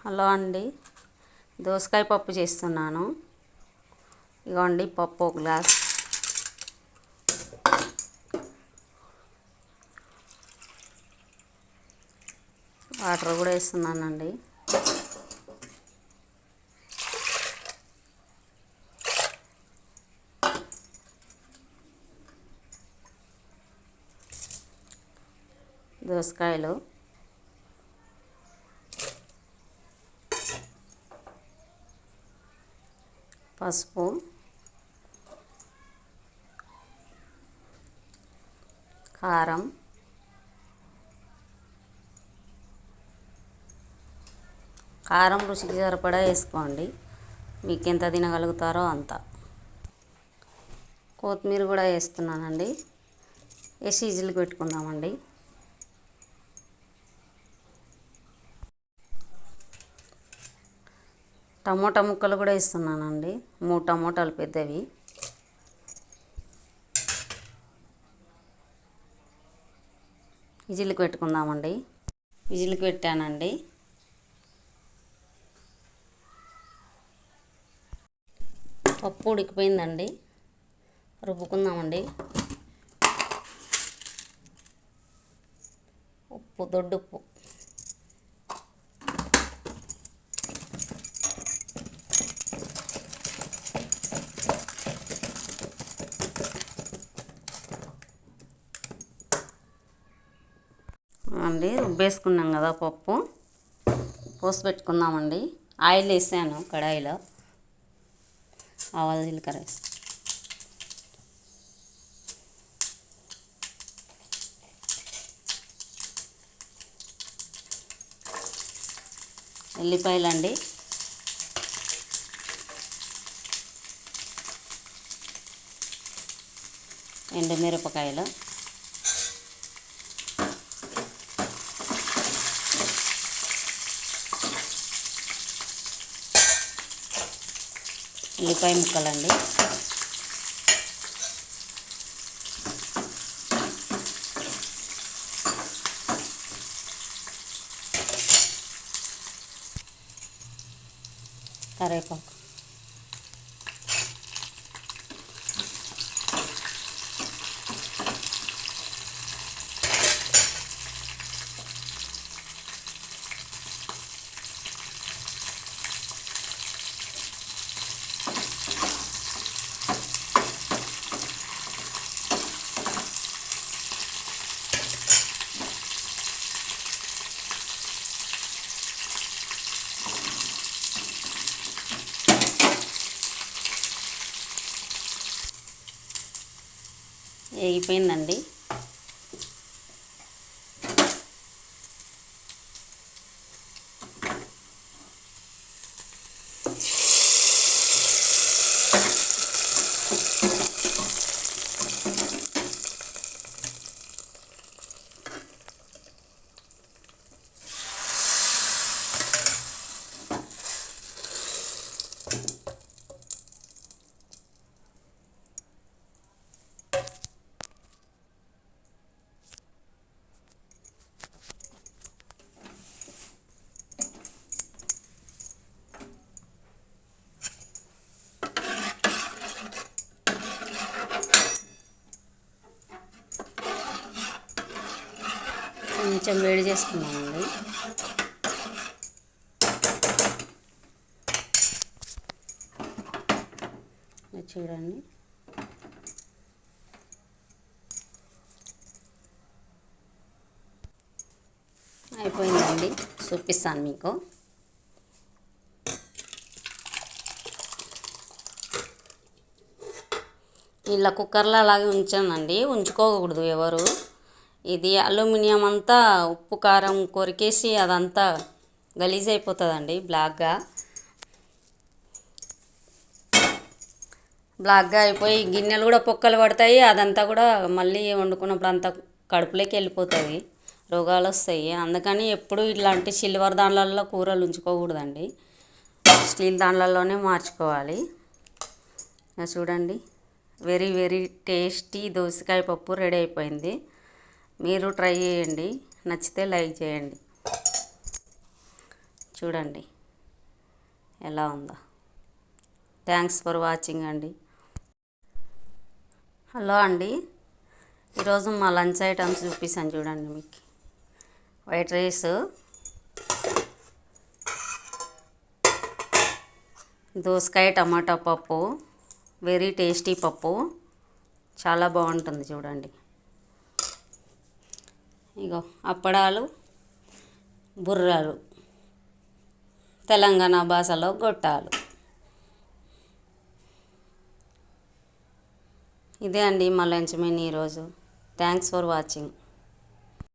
Hello అండి, దోసకాయ పప్పు చేస్తున్నాను. ఇగోండి పప్పు ఒక గ్లాస్, వాటర్ కూడా వేస్తున్నానండి. దోసకాయలు, పసుపు, కారం, కారం రుచికి సరిపడా వేసుకోండి, మీకు ఎంత తినగలుగుతారో అంత. కొత్తిమీర కూడా వేస్తున్నానండి. వేసి విజిల్కి పెట్టుకుందామండి. టమోటా ముక్కలు కూడా వేస్తున్నానండి, 3 టమోటాలు పెద్దవి. విజిల్కి పెట్టుకుందామండి. విజిల్కి పెట్టానండి. పప్పు ఉడికిపోయిందండి, రుబ్బుకుందామండి. ఉప్పు, దొడ్డుప్పు, అండి. రుబ్బేసుకున్నాం కదా పప్పు, పోసి పెట్టుకుందామండి. ఆయిల్ వేసాను కడాయిలో, ఆవాలు జీలకర్ర వేసి, ఎల్లిపాయలండి, ఎండుమిరపకాయలు, ఉల్లిపాయ ముక్కలండి, కరివేపాకు, వేగిపోయిందండి. కొంచెం వేడి చేసుకున్నామండి. చూడండి, అయిపోయిందండి. చూపిస్తాను మీకు. ఇలా కుక్కర్లో అలాగే ఉంచానండి, ఉంచుకోకూడదు ఎవరు. ఇది అల్యూమినియం అంతా ఉప్పు కారం కొరికేసి అదంతా గలీజ్ అయిపోతుందండి. బ్లాక్గా అయిపోయి గిన్నెలు కూడా పొక్కలు పడతాయి. అదంతా కూడా మళ్ళీ వండుకున్నప్పుడు అంతా కడుపులోకి వెళ్ళిపోతుంది, రోగాలు వస్తాయి. అందుకని ఎప్పుడు ఇట్లాంటి సిల్వర్ దాంట్లలో కూరలు ఉంచుకోకూడదండి, స్టీల్ దాంట్లలోనే మార్చుకోవాలి. చూడండి, వెరీ వెరీ టేస్టీ దోసకాయ పప్పు రెడీ అయిపోయింది. మీరు ట్రై చేయండి, నచ్చితే లైక్ చేయండి. చూడండి. ఎలా ఉందో. థ్యాంక్స్ ఫర్ వాచింగ్ అండి. హలో అండి, ఈరోజు మా లంచ్ ఐటమ్స్ చూపిస్తాను చూడండి. మీకు వైట్ రైస్, దోసకాయ టమాటా పప్పు, వెరీ టేస్టీ పప్పు, చాలా బాగుంటుంది చూడండి. ఇగో అప్పడాలు, బుర్రాలు, తెలంగాణ భాషలో గొట్టాలు. ఇదే అండి మా లంచ్ మెనూ ఈరోజు. Thanks for watching.